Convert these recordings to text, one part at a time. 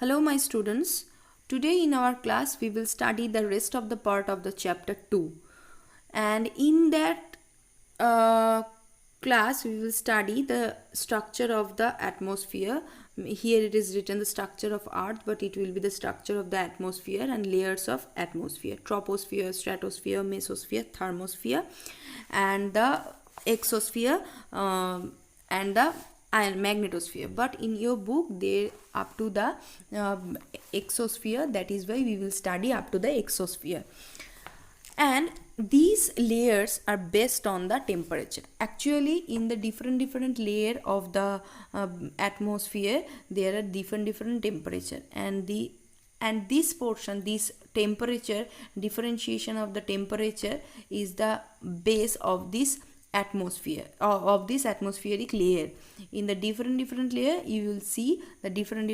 Hello my students. Today in our class we will study the rest of the part of the chapter 2. And in that class we will study the structure of the atmosphere. Here it is written the structure of earth, but it will be the structure of the atmosphere and layers of atmosphere: troposphere, stratosphere, mesosphere, thermosphere, and the exosphere, and the iron magnetosphere. But in your book they up to the exosphere, that is why we will study up to the exosphere. And these layers are based on the temperature. Actually, in the different layer of the atmosphere, there are different temperature, and this portion, this temperature, differentiation of the temperature is the base of this atmosphere, of this atmospheric layer. In the different layer you will see the different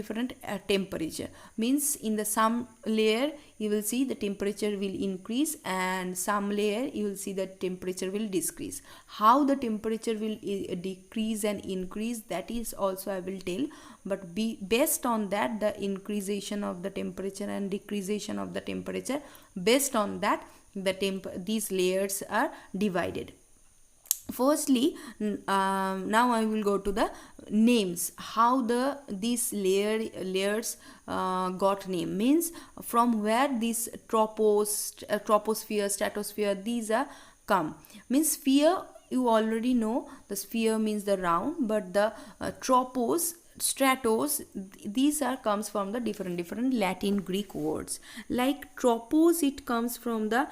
temperature. Means in the some layer you will see the temperature will increase, and some layer you will see the temperature will decrease. How the temperature will decrease and increase, that is also I will tell, but based on that, the increasation of the temperature and decreasation of the temperature, based on that these layers are divided. Firstly, now I will go to the names, how these layers got name. Means from where this troposphere, stratosphere, these are come. Means sphere, you already know the sphere means the round, but the tropos, stratos, these are comes from the different Latin Greek words. Like tropos, it comes from the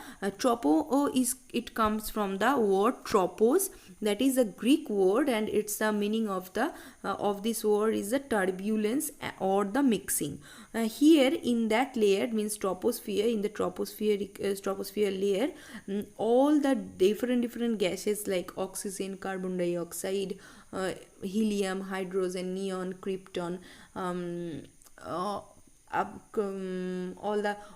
it comes from the word tropos, that is a Greek word, and it's the meaning of the of this word is the turbulence or the mixing. Here in that layer, means troposphere, in the troposphere layer, all the different gases like oxygen, carbon dioxide, helium, hydrogen, neon, krypton, uh,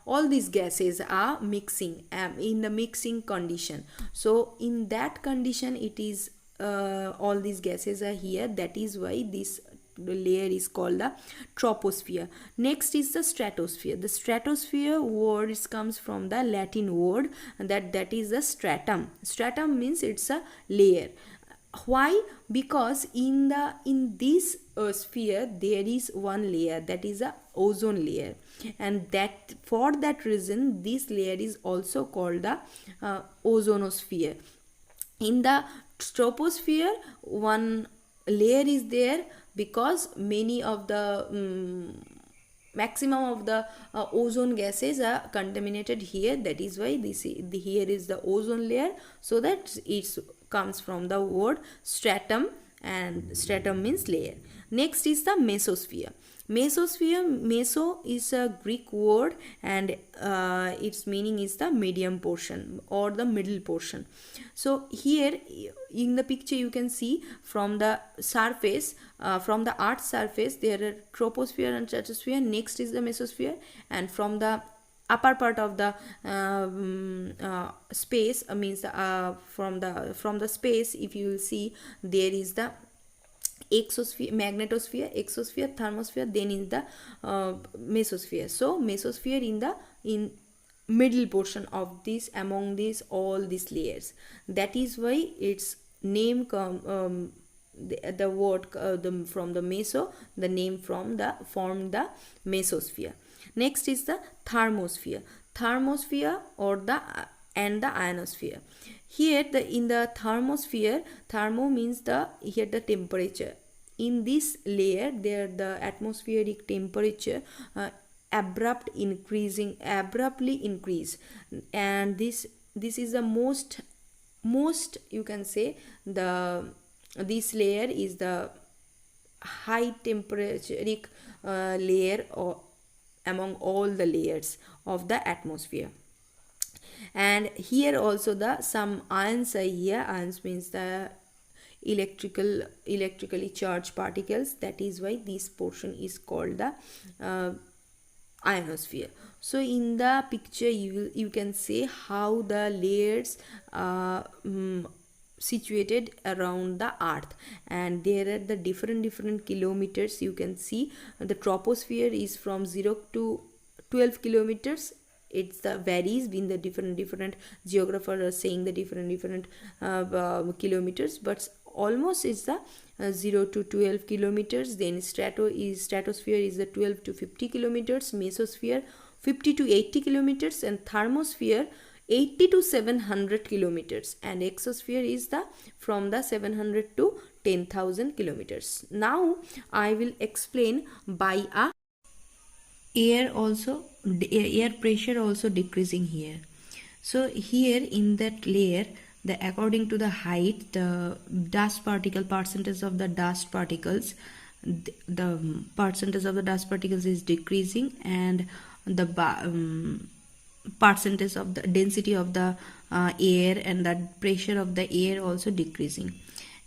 all these gases are mixing, in the mixing condition. So in that condition, it is all these gases are here. That is why this layer is called the troposphere. Next is the stratosphere. The stratosphere word comes from the Latin word that is the stratum. Stratum means it's a layer. Why? Because in this sphere there is one layer, that is a ozone layer, and that for that reason this layer is also called the ozonosphere. In the troposphere, one layer is there because many of the maximum of the ozone gases are contaminated here. That is why here is the ozone layer, so that it comes from the word stratum, and stratum means layer. Next is the mesosphere. Meso is a Greek word, and its meaning is the medium portion or the middle portion. So here in the picture you can see from the surface, from the earth's surface, there are troposphere and stratosphere. Next is the mesosphere, and from the upper part of the space, means from the space, if you will see, there is the exosphere, magnetosphere, exosphere, thermosphere, then is the mesosphere. So mesosphere in middle portion of this, among these all these layers. That is why its name the word from the meso, the name from the form the mesosphere. Next is the thermosphere. Thermosphere or the and the ionosphere. Here in the thermosphere, thermo means the here the temperature. In this layer, there the atmospheric temperature abruptly increase, and this is the most you can say the this layer is the high temperaturic layer or among all the layers of the atmosphere. And here also the some ions are here. Ions means the electrically charged particles. That is why this portion is called the ionosphere. So in the picture you can say how the layers situated around the earth, and there are the different kilometers. You can see the troposphere is from 0 to 12 kilometers. It's the varies in the different geographers are saying the different kilometers, but almost it's the 0 to 12 kilometers. Then stratosphere is the 12 to 50 kilometers, mesosphere 50 to 80 kilometers, and thermosphere 80 to 700 kilometers, and exosphere is the from the 700 to 10,000 kilometers. Now I will explain by a air pressure also decreasing here. So here in that layer, the according to the height, the dust particle percentage of the dust particles, the percentage of the dust particles is decreasing, and the percentage of the density of the air and the pressure of the air also decreasing,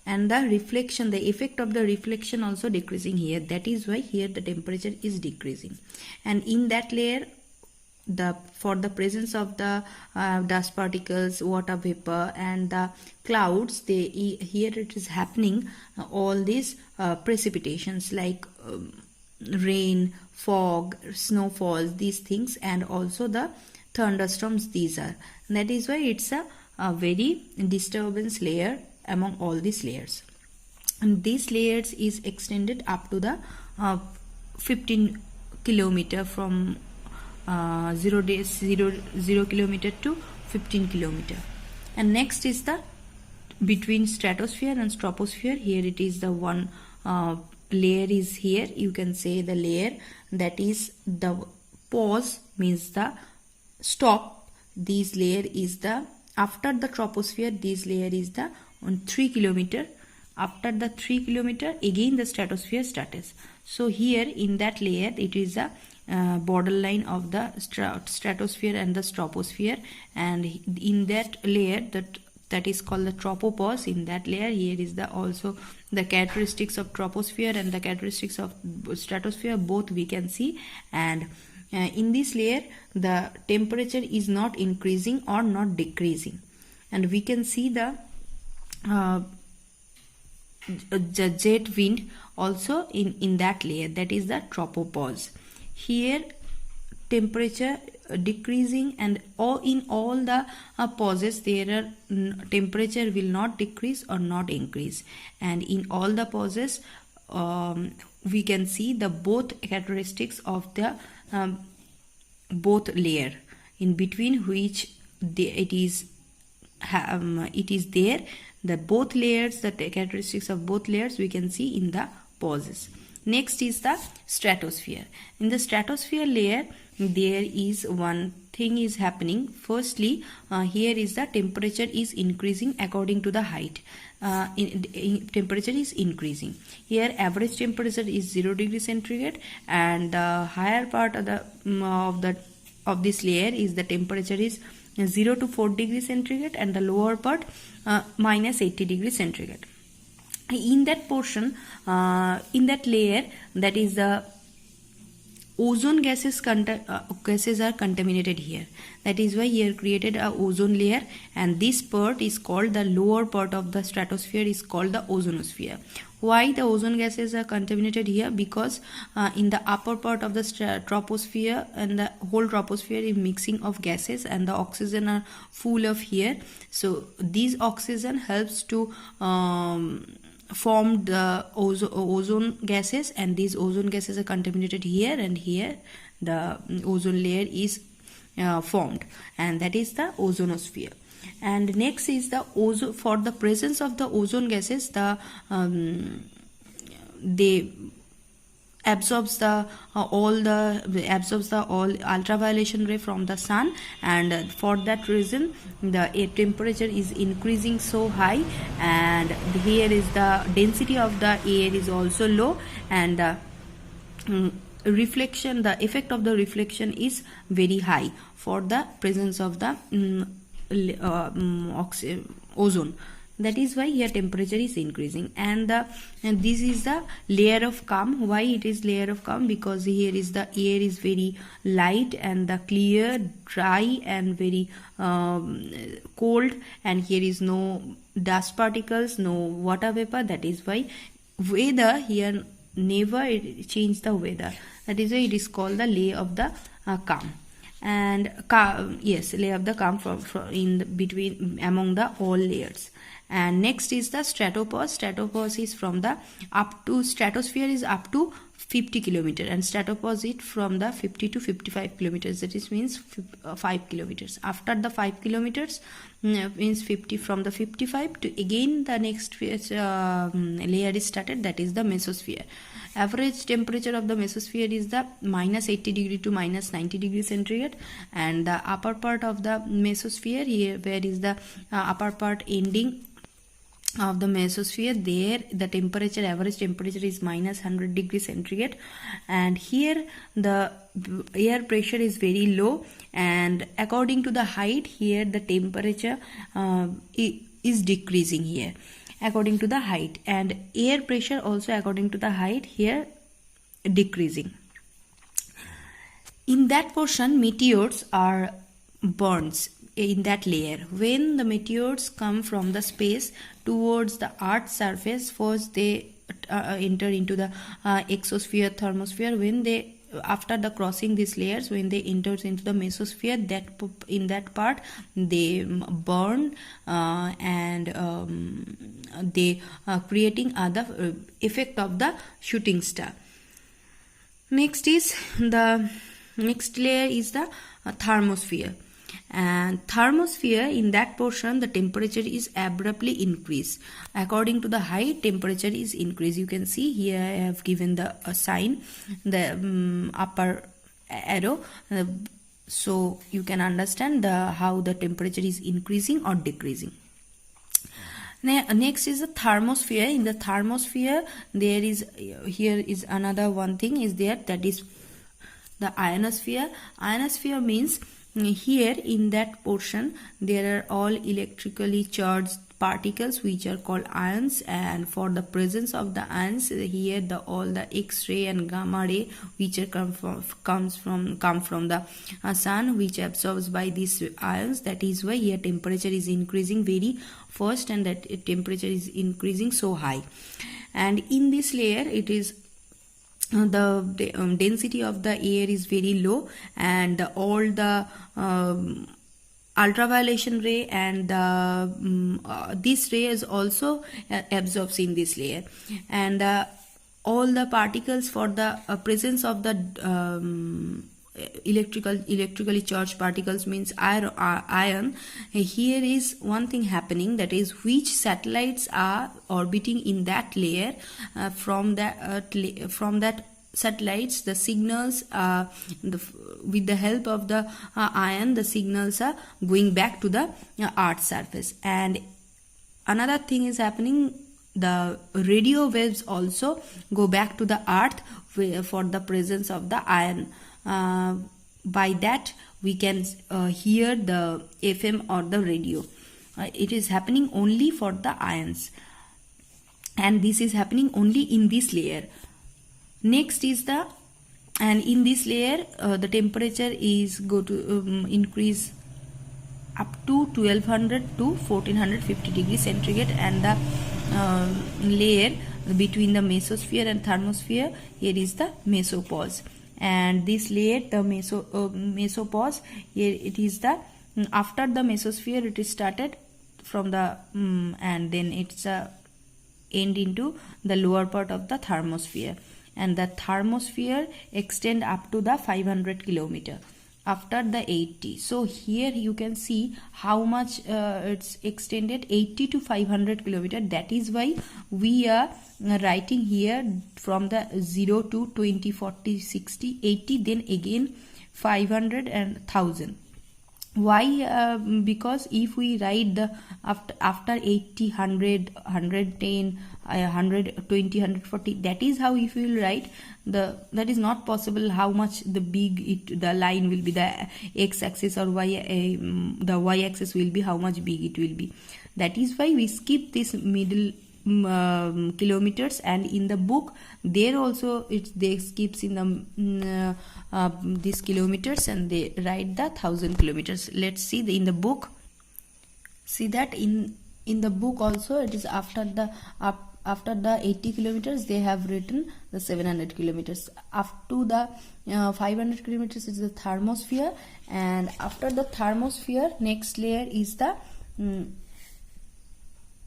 and the reflection, the effect of the reflection also decreasing here. That is why here the temperature is decreasing. And in that layer, for the presence of the dust particles, water vapor, and the clouds, here it is happening all these precipitations like rain, fog, snowfalls, these things, and also the thunderstorms. These are, that is why it's a very disturbance layer among all these layers. And these layers is extended up to the 15 kilometer, from 0 kilometer to 15 kilometer. And next is the between stratosphere and troposphere. Here it is the one layer is here. You can say the layer that is the pause, means the stop. This layer is the after the troposphere. This layer is the on 3 kilometer. After the 3 kilometer, again the stratosphere starts. So here in that layer, it is a borderline of the stratosphere and the troposphere, and in that layer that is called the tropopause. In that layer, here is the also the characteristics of troposphere and the characteristics of stratosphere, both we can see. And in this layer, the temperature is not increasing or not decreasing, and we can see the jet wind also in that layer, that is the tropopause. Here temperature decreasing, and in all the pauses there are temperature will not decrease or not increase, and in all the pauses we can see the both characteristics of the both layer, in between which it is there. The both layers, the characteristics of both layers we can see in the pauses. Next is the stratosphere. In the stratosphere layer, there is one thing is happening. Firstly, here is the temperature is increasing according to the height. Temperature is increasing. Here average temperature is 0 degree centigrade, and the higher part of this layer is the temperature is 0 to 4 degrees centigrade, and the lower part minus 80 degrees centigrade. In that portion, in that layer, that is the ozone gases are contaminated here. That is why here created a ozone layer, and this part is called, the lower part of the stratosphere is called the ozonosphere. Why the ozone gases are contaminated here? Because in the upper part of the troposphere, and the whole troposphere is mixing of gases, and the oxygen are full of here. So this oxygen helps to form the ozone gases, and these ozone gases are contaminated here, and here the ozone layer is formed, and that is the ozonosphere. And next is the ozone. For the presence of the ozone gases, they absorbs the all ultraviolet ray from the sun, and for that reason the air temperature is increasing so high, and here is the density of the air is also low, and reflection, the effect of the reflection is very high for the presence of the ozone. That is why here temperature is increasing. And this is the layer of calm. Why it is layer of calm? Because here is the air is very light and the clear, dry, and very cold, and here is no dust particles, no water vapor. That is why weather here never change the weather. That is why it is called the layer of the calm. And yes, layer of the calm from in the, between among the all layers. And next is the stratopause. Stratopause is from the up to stratosphere is up to 50 kilometer, and stratopause it from the 50 to 55 kilometers. That is means 5 kilometers. After the 5 kilometers means 50, from the 55 to again the next layer is started, that is the mesosphere. Average temperature of the mesosphere is the minus 80 degree to minus 90 degree centigrade, and the upper part of the mesosphere, here where is the upper part ending of the mesosphere, there the temperature, average temperature is minus 100 degree centigrade, and here the air pressure is very low, and according to the height, here the temperature is decreasing here according to the height, and air pressure also according to the height here decreasing. In that portion, meteors are burns in that layer. When the meteors come from the space towards the earth's surface, first they enter into the exosphere, thermosphere. When they, after the crossing these layers, when they enters into the mesosphere, that in that part they burn and they creating other effect of the shooting star. Next is the next layer is the thermosphere. And thermosphere, in that portion the temperature is abruptly increased according to the height. Temperature is increased. You can see here I have given the sign, the upper arrow, so you can understand the how the temperature is increasing or decreasing. Next is the thermosphere. In the thermosphere, there is, here is another one thing is there, that is the ionosphere. Ionosphere means here in that portion there are all electrically charged particles which are called ions, and for the presence of the ions, here the all the X-ray and gamma ray which are come from the sun, which absorbs by these ions. That is why here temperature is increasing very fast, and that temperature is increasing so high. And in this layer, it is the density of the air is very low, and all the ultraviolet ray and this ray is also absorbs in this layer, and all the particles for the presence of the electrically charged particles means ion. Here is one thing happening, that is which satellites are orbiting in that layer. From that satellites, the signals with the help of the ion, the signals are going back to the earth's surface. And another thing is happening, the radio waves also go back to the earth for the presence of the ion. By that we can hear the FM or the radio. It is happening only for the ions, and this is happening only in this layer. Next is the, and in this layer the temperature is go to increase up to 1200 to 1450 degrees centigrade, and the layer between the mesosphere and thermosphere, here is the mesopause. And this layer, the mesopause, here it is the after the mesosphere it is started from the and then it's end into the lower part of the thermosphere, and the thermosphere extend up to the 500 kilometer after the 80. So here you can see how much it's extended, 80 to 500 kilometer. That is why we are writing here from the 0 to 20, 40, 60, 80, then again 500 and 1000. Why? Because if we write the after 80, 100, 110, 120, 140, that is how if we will write the, that is not possible how much the big the line will be, the x-axis or the y-axis will be how much big it will be. That is why we skip this middle kilometers, and in the book there also they skips in the these kilometers and they write the 1000 kilometers. Let's see in the book, see that in in the book also it is after the 80 kilometers they have written the 700 kilometers. Up to the 500 kilometers is the thermosphere, and after the thermosphere next layer is the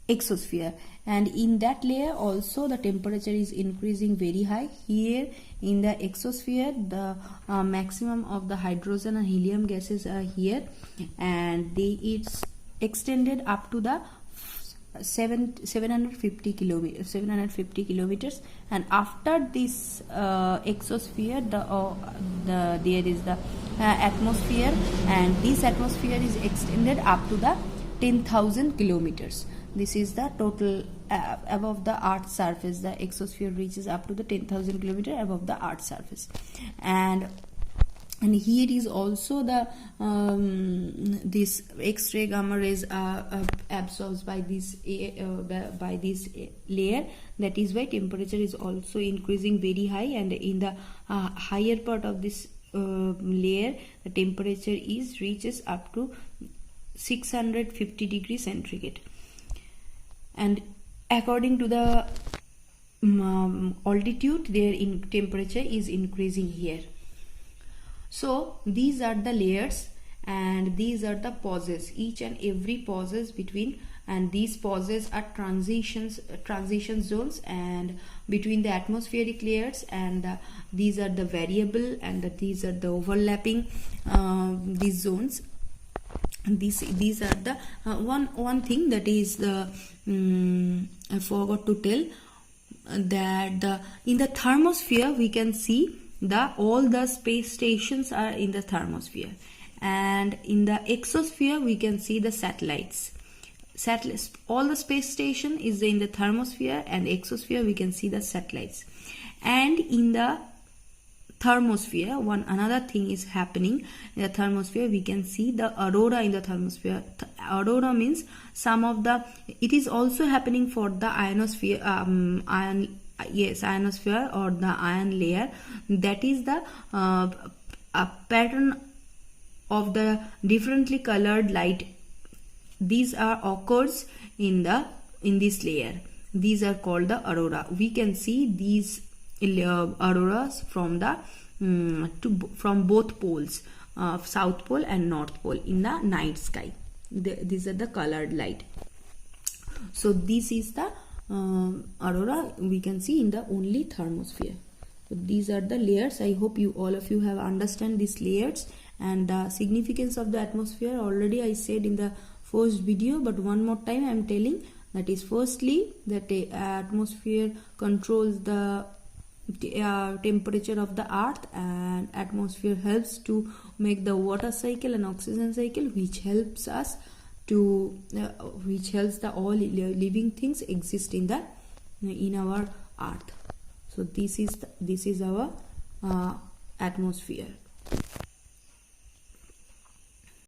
exosphere, and in that layer also the temperature is increasing very high. Here in the exosphere the maximum of the hydrogen and helium gases are here, and it's extended up to the 750 kilometers, and after this exosphere there is the atmosphere, and this atmosphere is extended up to the 10,000 kilometers. This is the total above the earth's surface. The exosphere reaches up to the 10,000 kilometers above the earth's surface, and here is also the this X-ray gamma rays are absorbed by this layer. That is why temperature is also increasing very high, and in the higher part of this layer the temperature reaches up to 650 degrees centigrade, and according to the altitude their temperature is increasing here. So these are the layers, and these are the pauses, each and every pauses between, and these pauses are transition zones and between the atmospheric layers, and these are the variable, and these are the overlapping these zones. These are the one thing that is the I forgot to tell, that in the thermosphere we can see all the space stations are in the thermosphere, and in the exosphere we can see the satellites. All the space station is in the thermosphere, and exosphere we can see the satellites. And in the thermosphere another thing is happening. In the thermosphere we can see the aurora. In the thermosphere aurora means some of the, it is also happening for the ionosphere, ionosphere or the ion layer. That is the a pattern of the differently colored light. These are occurs in this layer. These are called the aurora. We can see these auroras from from both poles, south pole and north pole, in the night sky. These are the colored light. So this is the aurora we can see in the only thermosphere. So these are the layers. I hope all of you have understand these layers, and the significance of the atmosphere already I said in the first video, but one more time I am telling. That is, firstly, that the atmosphere controls the temperature of the earth, and atmosphere helps to make the water cycle and oxygen cycle, which helps us to which helps the all living things exist in our earth. So this is our atmosphere.